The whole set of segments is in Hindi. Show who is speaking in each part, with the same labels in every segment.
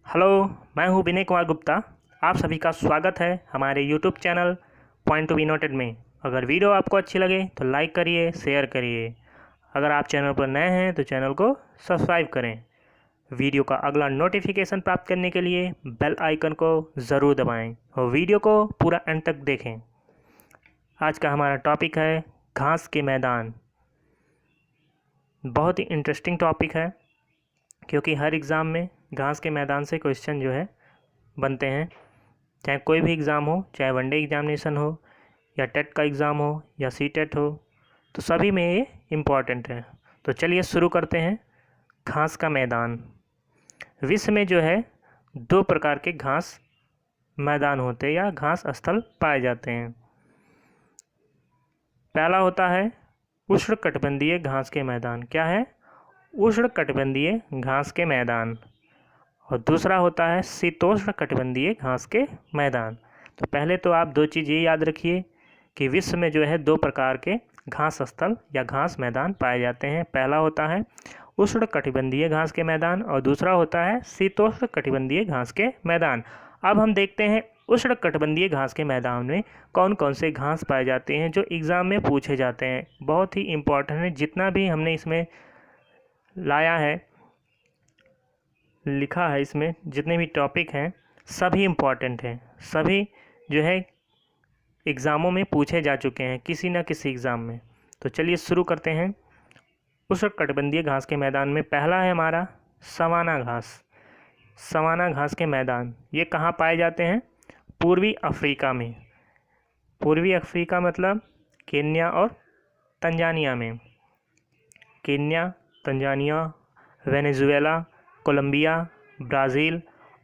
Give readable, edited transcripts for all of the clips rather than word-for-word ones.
Speaker 1: हेलो। मैं हूं विनय कुमार गुप्ता। आप सभी का स्वागत है हमारे YouTube channel point to be noted में। अगर वीडियो आपको अच्छी लगे तो लाइक करिए, शेयर करिए। अगर आप चैनल पर नए हैं तो चैनल को सब्सक्राइब करें। वीडियो का अगला नोटिफिकेशन प्राप्त करने के लिए बेल आइकन को ज़रूर दबाएं और वीडियो को पूरा एंड तक देखें। आज का हमारा टॉपिक है घास के मैदान। बहुत ही इंटरेस्टिंग टॉपिक है क्योंकि हर एग्ज़ाम में घास के मैदान से क्वेश्चन जो है बनते हैं। चाहे कोई भी एग्ज़ाम हो, चाहे वनडे एग्जामिनेशन हो या टेट का एग्ज़ाम हो या सी टेट हो, तो सभी में ये इम्पॉर्टेंट है। तो चलिए शुरू करते हैं। घास का मैदान। विश्व में जो है 2 प्रकार के घास मैदान होते हैं या घास स्थल पाए जाते हैं। पहला होता है उष्णकटिबंधीय घास के मैदान। क्या है? उष्णकटिबंधीय घास के मैदान। और दूसरा होता है शीतोष्ण कटिबंधीय घास के मैदान। तो पहले तो आप 2 चीज़ ये याद रखिए कि विश्व में जो है 2 प्रकार के घास स्थल या घास मैदान पाए जाते हैं। पहला होता है उष्ण कटिबंधीय घास के मैदान और दूसरा होता है शीतोष्ण कटिबंधीय घास के मैदान। अब हम देखते हैं उष्ण कटिबंधीय घास के मैदान में कौन कौन से घास पाए जाते हैं जो एग्ज़ाम में पूछे जाते हैं। बहुत ही इम्पोर्टेंट है। जितना भी हमने इसमें लाया है, लिखा है, इसमें जितने भी टॉपिक हैं सभी इम्पॉर्टेंट हैं। सभी जो है एग्ज़ामों में पूछे जा चुके हैं किसी न किसी एग्ज़ाम में। तो चलिए शुरू करते हैं। उष्णकटिबंधीय घास के मैदान में पहला है हमारा सवाना घास। सवाना घास के मैदान ये कहाँ पाए जाते हैं? पूर्वी अफ्रीका में। पूर्वी अफ्रीका मतलब केन्या और तंजानिया में। Kenya, Tanzania, Venezuela, Colombia, Brazil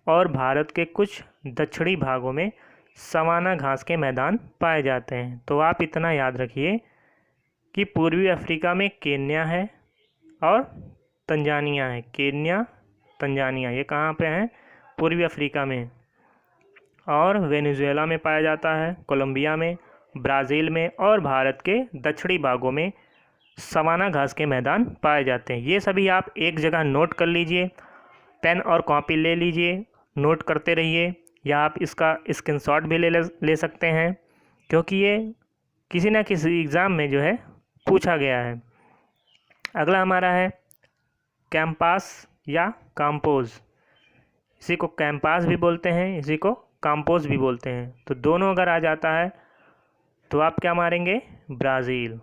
Speaker 1: और भारत के कुछ दक्षिणी भागों में सवाना घास के मैदान पाए जाते हैं। तो आप इतना याद रखिए कि पूर्वी अफ्रीका में केन्या है और तंजानिया है। केन्या, तंजानिया ये कहाँ पे हैं? पूर्वी अफ्रीका में। और वेनेजुएला में पाया जाता है, कोलंबिया में, ब्राज़ील में और भारत के दक्षिणी भागों में सवाना घास के मैदान पाए जाते हैं। ये सभी आप एक जगह नोट कर लीजिए। पेन और कॉपी ले लीजिए, नोट करते रहिए, या आप इसका स्क्रीनशॉट भी ले सकते हैं क्योंकि ये किसी न किसी एग्ज़ाम में जो है पूछा गया है। अगला हमारा है कैंपास या काम्पोज। इसी को कैंपास भी बोलते हैं, इसी को काम्पोज भी बोलते हैं। तो दोनों अगर आ जाता है तो आप क्या मारेंगे? ब्राज़ील।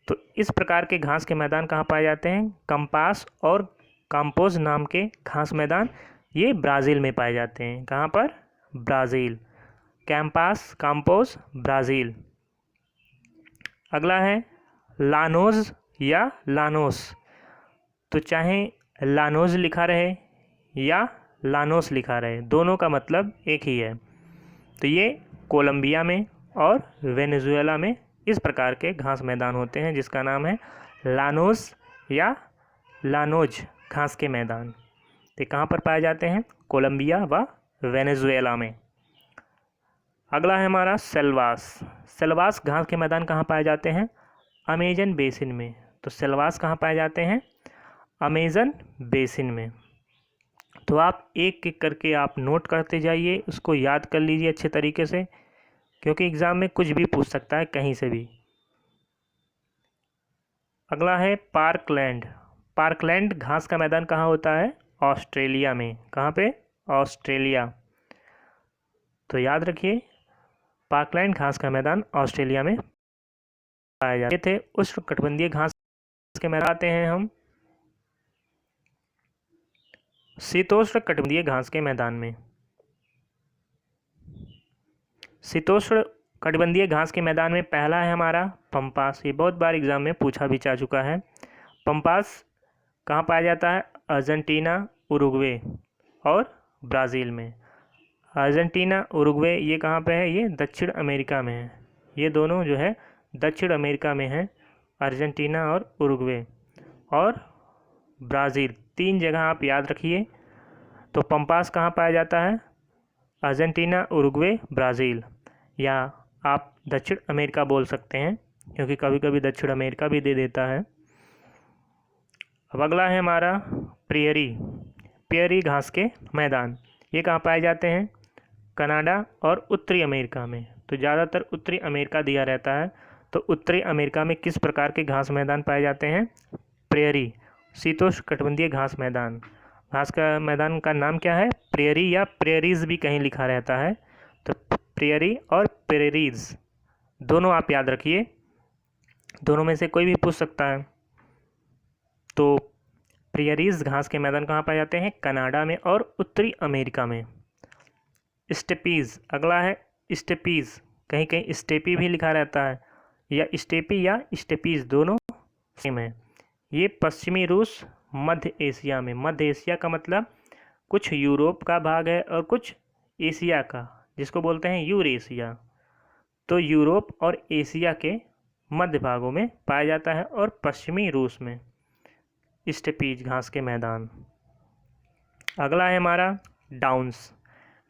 Speaker 1: तो इस प्रकार के घास के मैदान कहाँ पाए जाते हैं? कंपास और काम्पोज नाम के घास मैदान ये ब्राज़ील में पाए जाते हैं। कहाँ पर? ब्राज़ील। Campos, Campos, Brazil. अगला है लानोज या लानोस। तो चाहे लानोज लिखा रहे या लानोस लिखा रहे, दोनों का मतलब एक ही है। तो ये कोलंबिया में और वेनेजुएला में इस प्रकार के घास मैदान होते हैं जिसका नाम है लानोस या लानोज घास के मैदान। तो कहाँ पर पाए जाते हैं? कोलंबिया व वेनेजुएला में। अगला है हमारा सेल्वास। सेल्वास घास के मैदान कहाँ पाए जाते हैं? अमेजन बेसिन में। तो सेल्वास कहाँ पाए जाते हैं? अमेजन बेसिन में। तो आप एक एक करके आप नोट करते जाइए, उसको याद कर लीजिए अच्छे तरीके से क्योंकि एग्ज़ाम में कुछ भी पूछ सकता है कहीं से भी। अगला है पार्कलैंड। पार्कलैंड घास का मैदान कहाँ होता है? ऑस्ट्रेलिया में। कहाँ पे? ऑस्ट्रेलिया। तो याद रखिए पार्कलैंड घास का मैदान ऑस्ट्रेलिया में पाया जाता है। ये थे उष्णकटिबंधीय घास के मैदान। आते हैं हम शीतोष्ण कटिबंधीय घास के मैदान में। शीतोष्ण कटिबंधीय घास के मैदान में पहला है हमारा पंपास। ये बहुत बार एग्जाम में पूछा भी जा चुका है। पंपास कहाँ पाया जाता है? अर्जेंटीना, उरुग्वे और ब्राज़ील में। अर्जेंटीना, उरुग्वे ये कहाँ पे है? ये दक्षिण अमेरिका में है। ये दोनों जो है दक्षिण अमेरिका में है, अर्जेंटीना और उरुग्वे और ब्राज़ील। 3 जगह आप याद रखिए। तो पंपास कहाँ पाया जाता है? Argentina, Uruguay, Brazil. या आप दक्षिण अमेरिका बोल सकते हैं क्योंकि कभी कभी दक्षिण अमेरिका भी दे देता है। अब अगला है हमारा प्रेयरी। प्रेयरी घास के मैदान, ये कहाँ पाए जाते हैं? कनाडा और उत्तरी अमेरिका में। तो ज़्यादातर उत्तरी अमेरिका दिया रहता है, तो उत्तरी अमेरिका में किस प्रकार के घास मैदान पाए जाते हैं? प्रेयरी, शीतोष्णकटिबंधीय घास मैदान। घास का मैदान का नाम क्या है? प्रेयरी या प्रेयरीज भी कहीं लिखा रहता है। तो प्रेयरी और प्रेयरीज दोनों आप याद रखिए, दोनों में से कोई भी पूछ सकता है। तो प्रेयरीज घास के मैदान कहाँ पाए जाते हैं? कनाडा में और उत्तरी अमेरिका में। स्टेपीज, अगला है स्टेपीज, कहीं कहीं स्टेपी भी लिखा रहता है, या स्टेपी या स्टेपीज दोनों सेम है। ये पश्चिमी रूस, मध्य एशिया में, मध्य एशिया का मतलब कुछ यूरोप का भाग है और कुछ एशिया का, जिसको बोलते हैं यूरेशिया। तो यूरोप और एशिया के मध्य भागों में पाया जाता है और पश्चिमी रूस में स्टेपीज घास के मैदान। अगला है हमारा डाउन्स।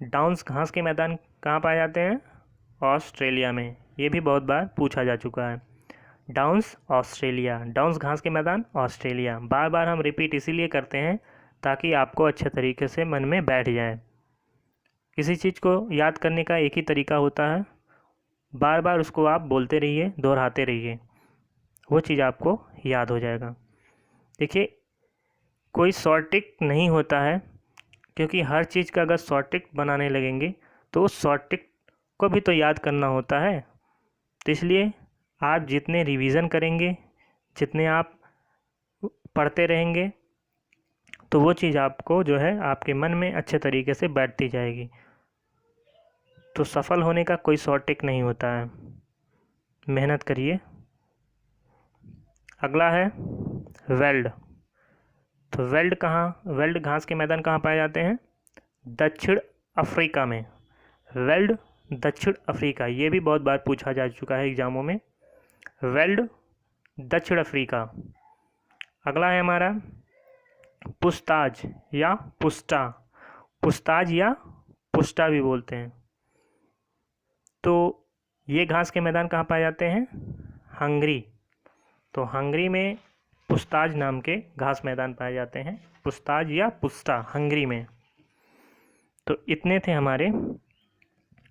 Speaker 1: डाउन्स घास के मैदान कहाँ पाए जाते हैं? ऑस्ट्रेलिया में। ये भी बहुत बार पूछा जा चुका है। डाउन्स ऑस्ट्रेलिया, डाउन्स घास के मैदान ऑस्ट्रेलिया। बार बार हम रिपीट इसीलिए करते हैं ताकि आपको अच्छे तरीके से मन में बैठ जाए। किसी चीज़ को याद करने का एक ही तरीका होता है, बार बार उसको आप बोलते रहिए, दोहराते रहिए, वो चीज़ आपको याद हो जाएगा। देखिए, कोई शॉर्ट ट्रिक नहीं होता है, क्योंकि हर चीज़ का अगर शॉर्ट ट्रिक बनाने लगेंगे तो उस शॉर्ट ट्रिक को भी तो याद करना होता है। तो इसलिए आप जितने रिवीजन करेंगे, जितने आप पढ़ते रहेंगे, तो वो चीज़ आपको जो है आपके मन में अच्छे तरीके से बैठती जाएगी। तो सफल होने का कोई शॉर्ट ट्रिक नहीं होता है, मेहनत करिए। अगला है वेल्ड। तो वेल्ड घास के मैदान कहाँ पाए जाते हैं? दक्षिण अफ्रीका में। वेल्ड दक्षिण अफ्रीका, ये भी बहुत बार पूछा जा चुका है एग्जामों में। वेल्ड दक्षिण अफ्रीका। अगला है हमारा पुस्ताज या पुस्टा, पुस्ताज या पुस्टा भी बोलते हैं। तो ये घास के मैदान कहाँ पाए जाते हैं? हंगरी। तो हंगरी में पुस्ताज नाम के घास मैदान पाए जाते हैं, पुस्ताज या पुस्टा, हंगरी में। तो इतने थे हमारे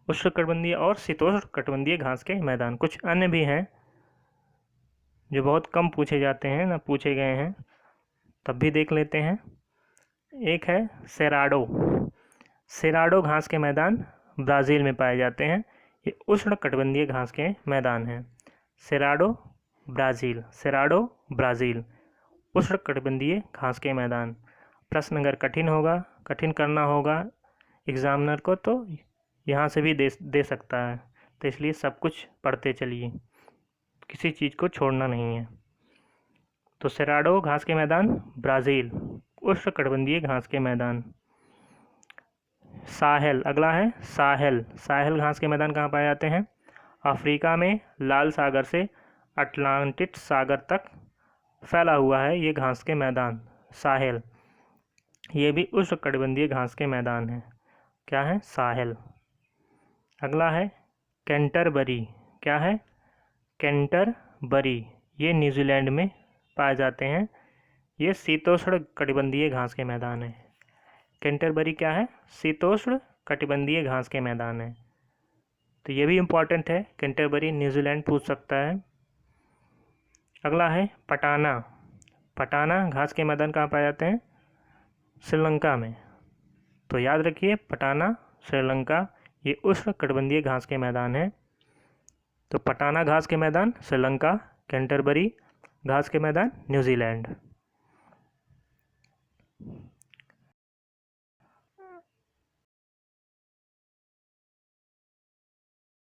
Speaker 1: उष्णकटिबंधीय और शीतोष्णकटिबंधीय घास के मैदान। कुछ अन्य भी हैं जो बहुत कम पूछे जाते हैं, ना पूछे गए हैं, तब भी देख लेते हैं। एक है सेराडो। सेराडो घास के मैदान ब्राज़ील में पाए जाते हैं। ये उष्णकटिबंधीय घास के मैदान हैं। सेराडो ब्राज़ील, सेराडो ब्राज़ील, उष्णकटिबंधीय घास के मैदान। प्रश्न अगर कठिन करना होगा एग्जामिनर को, तो यहाँ से भी दे सकता है। तो इसलिए सब कुछ पढ़ते चलिए, किसी चीज़ को छोड़ना नहीं है। तो सेराडो घास के मैदान ब्राज़ील, उष्णकटिबंधीय घास के मैदान। साहेल, अगला है साहेल। साहेल घास के मैदान कहाँ पाए जाते हैं? अफ्रीका में लाल सागर से अटलांटिक सागर तक फैला हुआ है ये घास के मैदान, साहेल। ये भी उष्णकटिबंधीय घास के मैदान हैं। क्या है? साहेल। अगला है कैंटरबरी। क्या है? कैंटरबरी, ये न्यूजीलैंड में पाए जाते हैं। ये शीतोष्णकटिबंधीय घास के मैदान है। कैंटरबरी क्या है? शीतोष्णकटिबंधीय घास के मैदान है। तो ये भी इम्पॉर्टेंट है, कैंटरबरी न्यूजीलैंड पूछ सकता है। अगला है पटाना। पटाना घास के मैदान कहाँ पाए जाते हैं? श्रीलंका में। तो याद रखिए, पटाना श्रीलंका, ये उष्णकटिबंधीय घास के मैदान है। तो पटाना घास के मैदान श्रीलंका, कैंटरबरी घास के मैदान न्यूजीलैंड।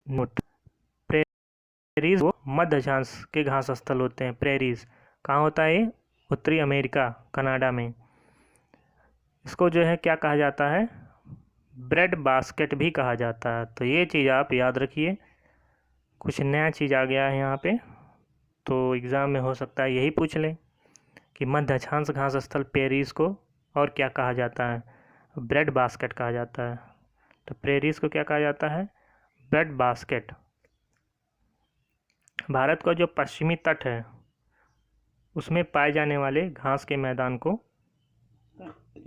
Speaker 1: नोट, प्रेरीज वो मध्य अक्षांश के घास स्थल होते हैं। प्रेरीज कहाँ होता है? ये उत्तरी अमेरिका, कनाडा में। इसको जो है क्या कहा जाता है? ब्रेड बास्केट भी कहा जाता है। तो ये चीज़ आप याद रखिए। कुछ नया चीज़ आ गया है यहाँ पे, तो एग्ज़ाम में हो सकता है यही पूछ ले कि मध्य अक्षांश घास स्थल प्रेरीज को और क्या कहा जाता है? ब्रेड बास्केट कहा जाता है। तो प्रेरीज को क्या कहा जाता है? Bread basket. भारत का जो पश्चिमी तट है उसमें पाए जाने वाले घास के मैदान को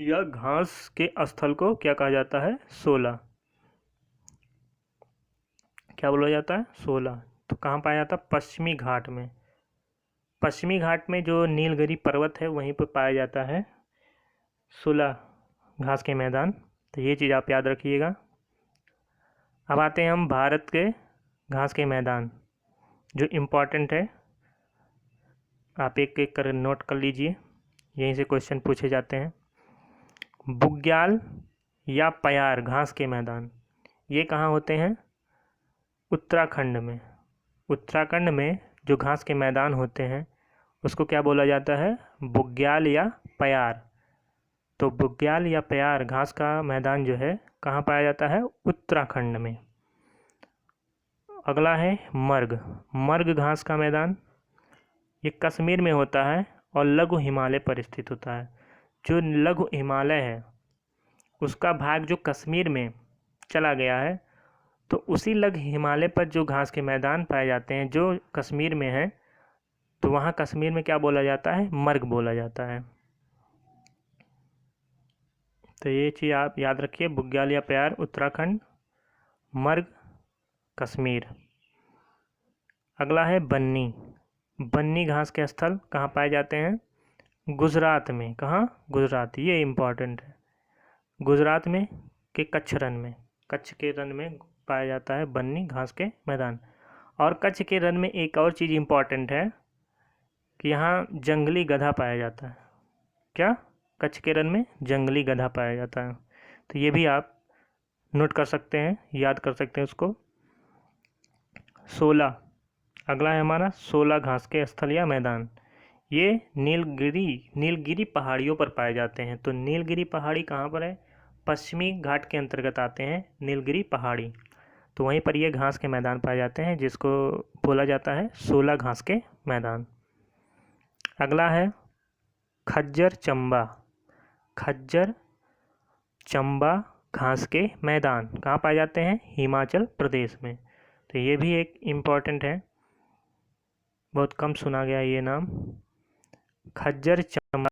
Speaker 1: या घास के स्थल को क्या कहा जाता है? शोला। क्या बोला जाता है? शोला। तो कहाँ पाया जाता है? पश्चिमी घाट में। पश्चिमी घाट में जो नीलगिरी पर्वत है वहीं पर पाया जाता है शोला घास के मैदान। तो ये चीज़ आप याद रखिएगा। अब आते हैं हम भारत के घास के मैदान जो इम्पोर्टेंट है, आप एक एक कर नोट कर लीजिए, यहीं से क्वेश्चन पूछे जाते हैं। बुग्याल या पयार घास के मैदान, ये कहाँ होते हैं? उत्तराखंड में। उत्तराखंड में जो घास के मैदान होते हैं उसको क्या बोला जाता है? बुग्याल या पयार। तो बुग्याल या पयार घास का मैदान जो है कहाँ पाया जाता है? उत्तराखंड में। अगला है मर्ग। मर्ग घास का मैदान, ये कश्मीर में होता है और लघु हिमालय पर स्थित होता है। जो लघु हिमालय है उसका भाग जो कश्मीर में चला गया है, तो उसी लघु हिमालय पर जो घास के मैदान पाए जाते हैं जो कश्मीर में है, तो वहाँ कश्मीर में क्या बोला जाता है? मर्ग बोला जाता है। तो ये चीज़ आप याद रखिए, बुग्याल या प्यार उत्तराखंड, मर्ग कश्मीर। अगला है बन्नी। बन्नी घास के स्थल कहाँ पाए जाते हैं? गुजरात में। कहाँ? गुजरात। ये इम्पॉर्टेंट है। गुजरात में के कच्छ रण में, कच्छ के रण में पाया जाता है बन्नी घास के मैदान। और कच्छ के रण में एक और चीज़ इम्पॉर्टेंट है कि यहाँ जंगली गधा पाया जाता है। क्या? कच्छ के रण में जंगली गधा पाया जाता है। तो ये भी आप नोट कर सकते हैं, याद कर सकते हैं उसको। 16, अगला है हमारा 16 घास के स्थल या मैदान। ये नीलगिरी पहाड़ियों पर पाए जाते हैं। तो नीलगिरी पहाड़ी कहाँ पर है? पश्चिमी घाट के अंतर्गत आते हैं नीलगिरी पहाड़ी। तो वहीं पर ये घास के मैदान पाए जाते हैं जिसको बोला जाता है 16 घास के मैदान। अगला है खज्जर चंबा। खज्जर चंबा घास के मैदान कहाँ पाए जाते हैं? हिमाचल प्रदेश में। तो ये भी एक इम्पॉर्टेंट है, बहुत कम सुना गया ये नाम। खज्जर चंबा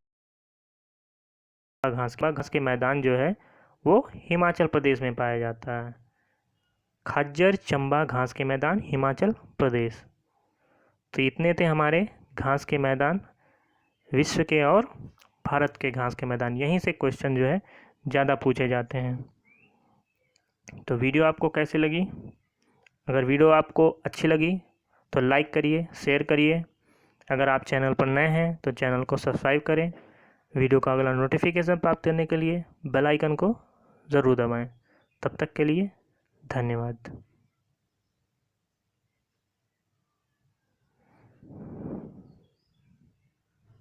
Speaker 1: घास के मैदान जो है वो हिमाचल प्रदेश में पाया जाता है। खज्जर चंबा घास के मैदान हिमाचल प्रदेश। तो इतने थे हमारे घास के मैदान, विश्व के और भारत के घास के मैदान। यहीं से क्वेश्चन जो है ज़्यादा पूछे जाते हैं। तो वीडियो आपको कैसी लगी? अगर वीडियो आपको अच्छी लगी तो लाइक करिए, शेयर करिए। अगर आप चैनल पर नए हैं तो चैनल को सब्सक्राइब करें। वीडियो का अगला नोटिफिकेशन प्राप्त करने के लिए बेल आइकन को ज़रूर दबाएं। तब तक के लिए धन्यवाद।